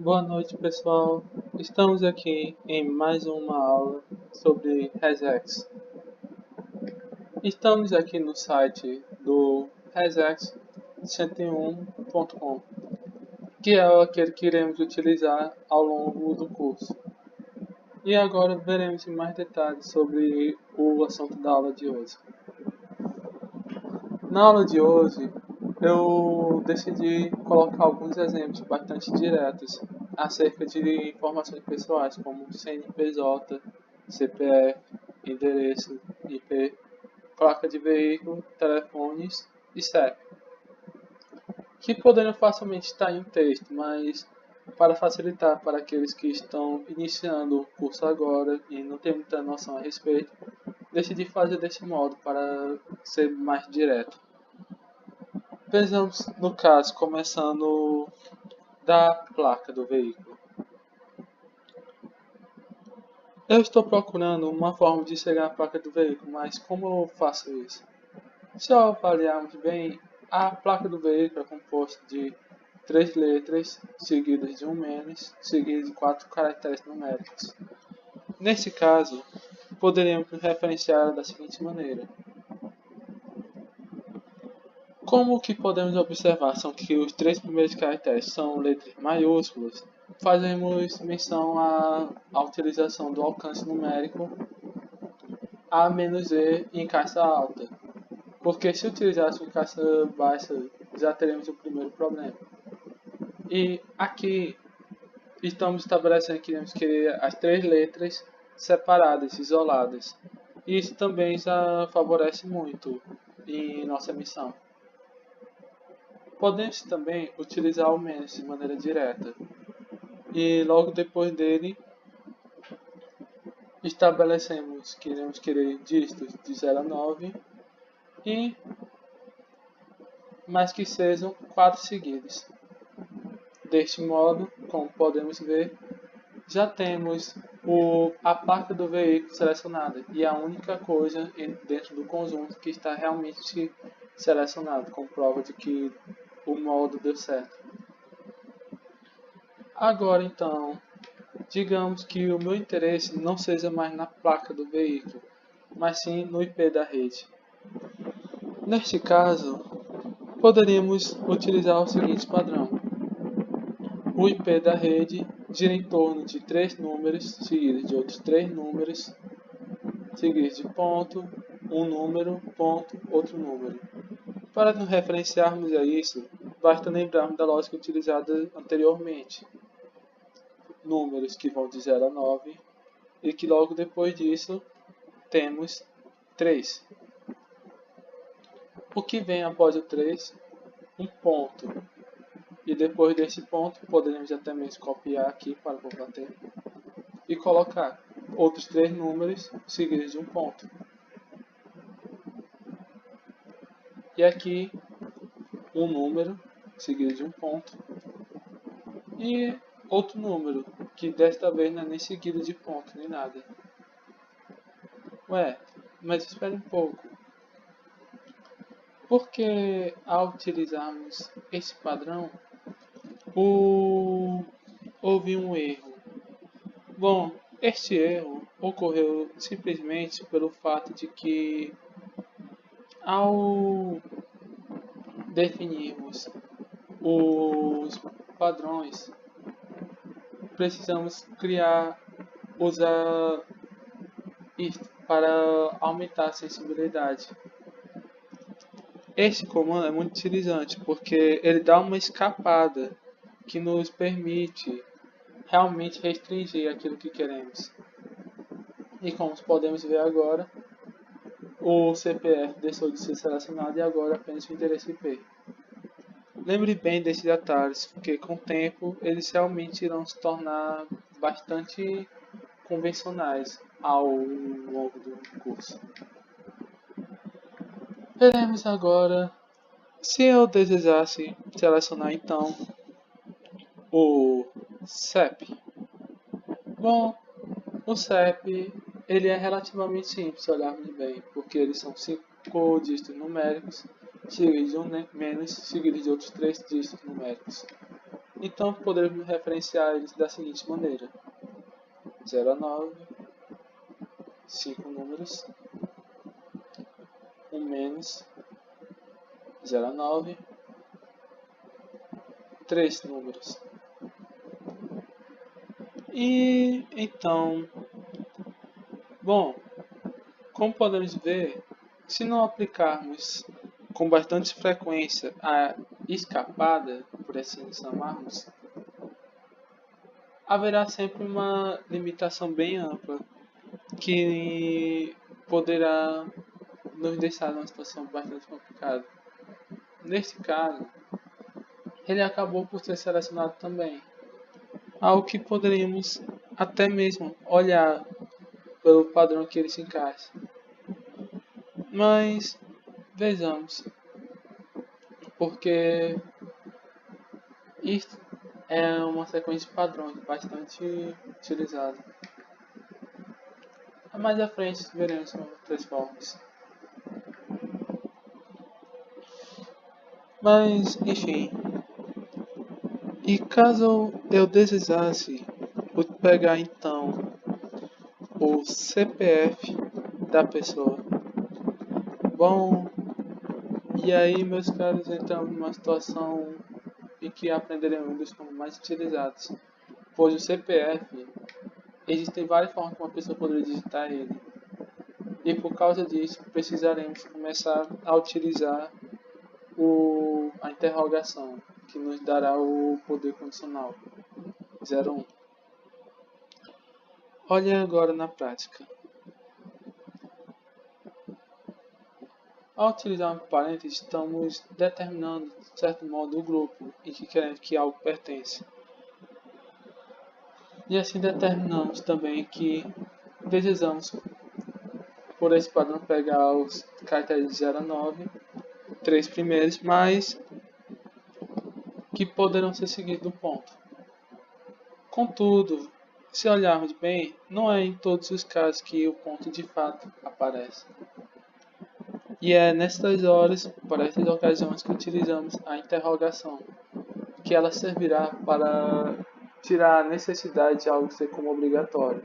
Boa noite, pessoal. Estamos aqui em mais uma aula sobre regex. Estamos aqui no site do regex101.com, que é aquele que iremos utilizar ao longo do curso. E agora veremos em mais detalhes sobre o assunto da aula de hoje. Na aula de hoje, eu decidi colocar alguns exemplos bastante diretos acerca de informações pessoais, como CNPJ, CPF, endereço, IP, placa de veículo, telefones e CEP, que poderiam facilmente estar em um texto, mas para facilitar para aqueles que estão iniciando o curso agora e não têm muita noção a respeito, decidi fazer desse modo para ser mais direto. Vejamos, no caso, começando da placa do veículo. Eu estou procurando uma forma de chegar à placa do veículo, mas como eu faço isso? Se avaliarmos bem, a placa do veículo é composta de 3 letras, seguidas de um menos, seguidas de 4 caracteres numéricos. Nesse caso, poderíamos nos referenciar da seguinte maneira. Como que podemos observar são que os 3 primeiros caracteres são letras maiúsculas, fazemos menção à utilização do alcance numérico A-E em caixa alta, porque se utilizássemos em caixa baixa já teremos o primeiro problema. E aqui estamos estabelecendo que queremos querer as 3 letras separadas, isoladas. E isso também já favorece muito em nossa missão. Podemos também utilizar o menos de maneira direta. E logo depois dele, estabelecemos que iremos querer dígitos de 0 a 9 e mais que sejam 4 seguidos. Deste modo, como podemos ver, já temos a placa do veículo selecionada e a única coisa dentro do conjunto que está realmente selecionado, com prova de que o modo deu certo. Agora então, digamos que o meu interesse não seja mais na placa do veículo, mas sim no IP da rede. Neste caso, poderíamos utilizar o seguinte padrão. O IP da rede gira em torno de 3 números, seguidos de outros 3 números, seguidos de ponto, um número, ponto, outro número. Para nos referenciarmos a isso, basta lembrarmos da lógica utilizada anteriormente. Números que vão de 0 a 9 e que logo depois disso temos 3. O que vem após o 3? Um ponto. E depois desse ponto, poderemos até mesmo copiar aqui para combater e colocar outros 3 números seguidos de um ponto. E aqui um número seguido de um ponto e outro número, que desta vez não é nem seguido de ponto nem nada. Ué, mas espere um pouco. Porque ao utilizarmos esse padrão, houve um erro. Bom, este erro ocorreu simplesmente pelo fato de que ao definirmos os padrões, precisamos usar isto para aumentar a sensibilidade. Este comando é muito utilizante porque ele dá uma escapada que nos permite realmente restringir aquilo que queremos. E como podemos ver agora, o CPF deixou de ser selecionado e agora apenas o endereço IP. Lembre bem desses detalhes, porque com o tempo eles realmente irão se tornar bastante convencionais ao longo do curso. Veremos agora, se eu desejasse selecionar então o CEP. Bom, o CEP ele é relativamente simples se olharmos bem, porque eles são 5 dígitos numéricos, seguidos de um menos, seguidos de outros 3 dígitos numéricos. Então podemos referenciar eles da seguinte maneira: 0 a 9, 5 números, 1 menos, 0 a 9, 3 números. E então, bom, como podemos ver, se não aplicarmos com bastante frequência a escapada, por assim chamarmos, haverá sempre uma limitação bem ampla que poderá nos deixar numa situação bastante complicada. Neste caso, ele acabou por ser selecionado também, ao que poderíamos até mesmo olhar pelo padrão que ele se encaixa. Mas vejamos, porque isto é uma sequência de padrões bastante utilizada. Mais à frente veremos outras formas. Mas, enfim. E caso eu desejasse pegar então o CPF da pessoa. Bom, e aí meus caros entramos numa situação em que aprenderemos como mais utilizados. Pois o CPF, existem várias formas que uma pessoa poderia digitar ele. E por causa disso, precisaremos começar a utilizar a interrogação, que nos dará o poder condicional 01. Olhe agora na prática. Ao utilizar um parênteses, estamos determinando, de certo modo, o grupo em que queremos que algo pertence. E assim determinamos também que desejamos, por esse padrão, pegar os caracteres de 0 a 9, 3 primeiros, mas que poderão ser seguidos do ponto. Contudo, se olharmos bem, não é em todos os casos que o ponto de fato aparece. E é nessas horas, para essas ocasiões, que utilizamos a interrogação, que ela servirá para tirar a necessidade de algo ser como obrigatório,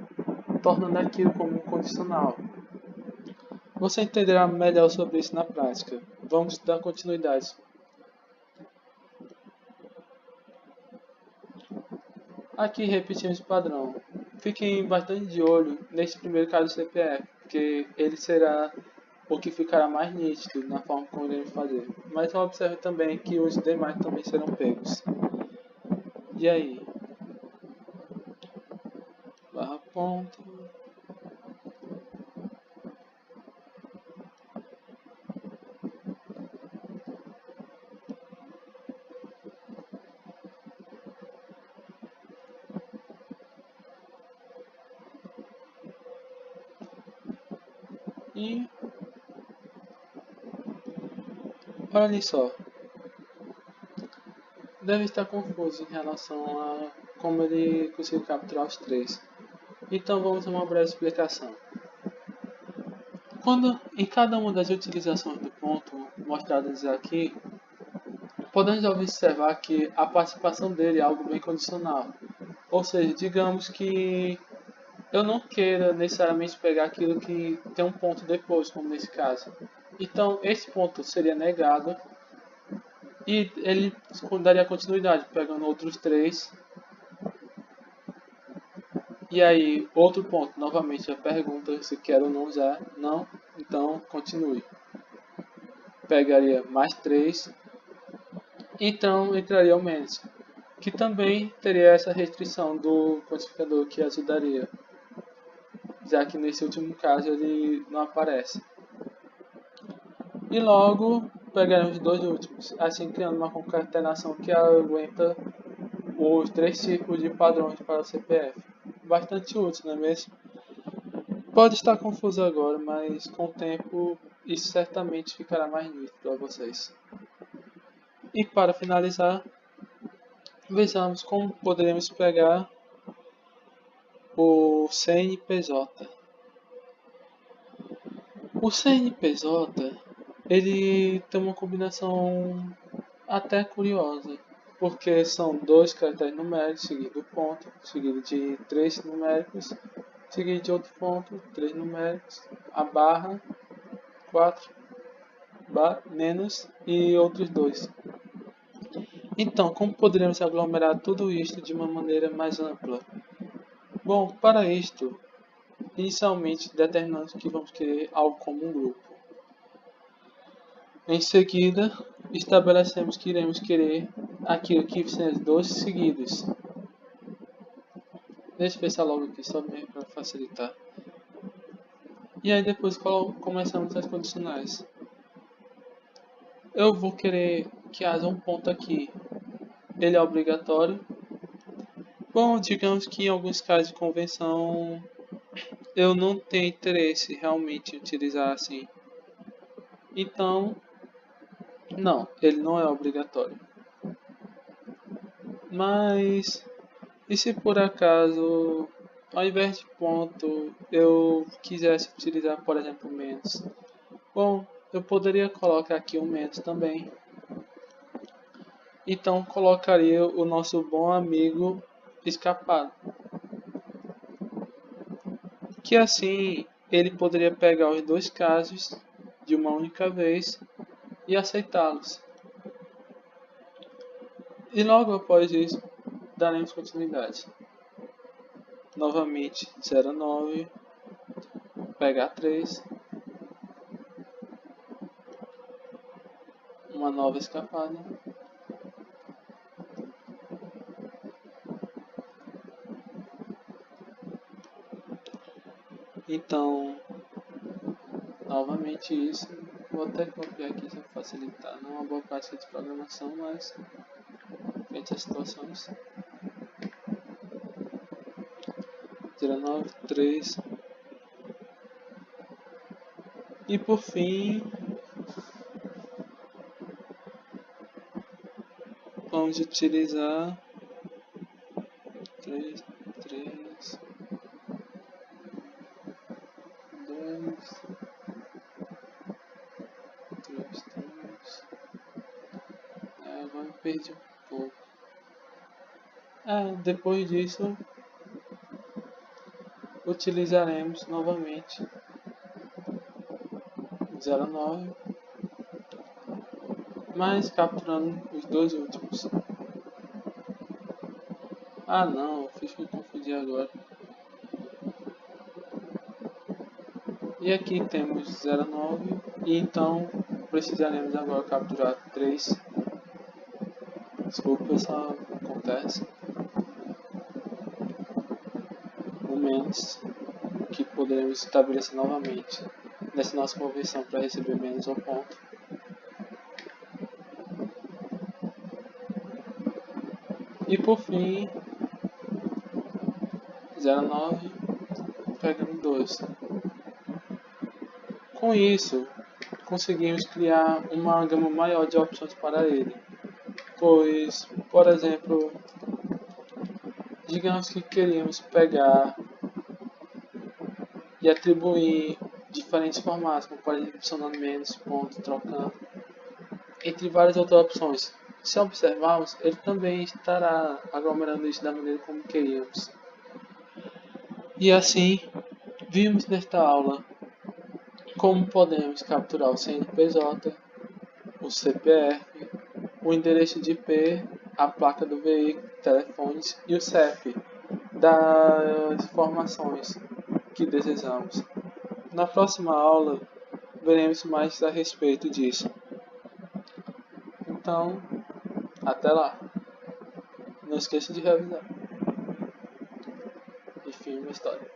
tornando aquilo como um condicional. Você entenderá melhor sobre isso na prática. Vamos dar continuidade. Aqui repetimos o padrão. Fiquem bastante de olho neste primeiro caso do CPF, porque ele será o que ficará mais nítido na forma como iremos fazer. Mas observe também que os demais também serão pegos. E aí? Barra ponta. E olha só. Deve estar confuso em relação a como ele conseguiu capturar os três. Então vamos a uma breve explicação. Quando em cada uma das utilizações do ponto mostradas aqui, podemos observar que a participação dele é algo bem condicional. Ou seja, digamos que eu não queira necessariamente pegar aquilo que tem um ponto depois, como nesse caso. Então, esse ponto seria negado e ele daria continuidade, pegando outros três. E aí, outro ponto, novamente a pergunta se quer ou não usar. Não, então continue. Pegaria mais 3. Então entraria o menos, que também teria essa restrição do quantificador que ajudaria, já que nesse último caso ele não aparece. E logo pegaremos os dois últimos, assim criando uma concatenação que aguenta os 3 círculos de padrões para o CPF. Bastante útil, não é mesmo? Pode estar confuso agora, mas com o tempo isso certamente ficará mais nítido para vocês. E para finalizar, vejamos como poderemos pegar o CNPJ. O CNPJ ele tem uma combinação até curiosa, porque são dois caracteres numéricos, seguido do ponto, seguido de três numéricos, seguido de outro ponto, três numéricos, a barra, 4, menos e outros dois. Então, como poderíamos aglomerar tudo isto de uma maneira mais ampla? Bom, para isto, inicialmente determinamos que vamos querer algo como um grupo. Em seguida, estabelecemos que iremos querer aquilo que são dois seguidos. Deixa eu pensar logo aqui, só mesmo para facilitar. E aí depois começamos as condicionais. Eu vou querer que haja um ponto aqui. Ele é obrigatório. Bom, digamos que em alguns casos de convenção eu não tenho interesse realmente em utilizar assim. Então, não, ele não é obrigatório. Mas, e se por acaso, ao invés de ponto, eu quisesse utilizar, por exemplo, menos? Bom, eu poderia colocar aqui um menos também. Então, colocaria o nosso bom amigo escapado. Que assim, ele poderia pegar os dois casos de uma única vez e aceitá-los. E logo após isso, daremos continuidade. Novamente, 09, pegar 3, uma nova escapada. Então, novamente isso, vou até copiar aqui para facilitar. Não é uma boa prática de programação, mas frente às situações. 09, 3. E por fim, vamos utilizar 3, 3, 2, 3, 3. Agora eu perdi um pouco. Depois disso, utilizaremos novamente 09, mas capturando os dois últimos. Não, fiz que eu confundi agora. E aqui temos 09 e então precisaremos agora capturar 3. Desculpa, pessoal, acontece. O menos que poderemos estabelecer novamente nessa nossa conversão para receber menos um ponto. E por fim, 09 pegando 2. Com isso, conseguimos criar uma gama maior de opções para ele. Pois, por exemplo, digamos que queríamos pegar e atribuir diferentes formatos, como por exemplo, adicionando menos, ponto, trocando, entre várias outras opções. Se observarmos, ele também estará aglomerando isso da maneira como queríamos. E assim, vimos nesta aula como podemos capturar o CNPJ, o CPF, o endereço de IP, a placa do veículo, telefones e o CEP das informações que desejamos. Na próxima aula, veremos mais a respeito disso. Então, até lá. Não esqueça de revisar. E filme a história.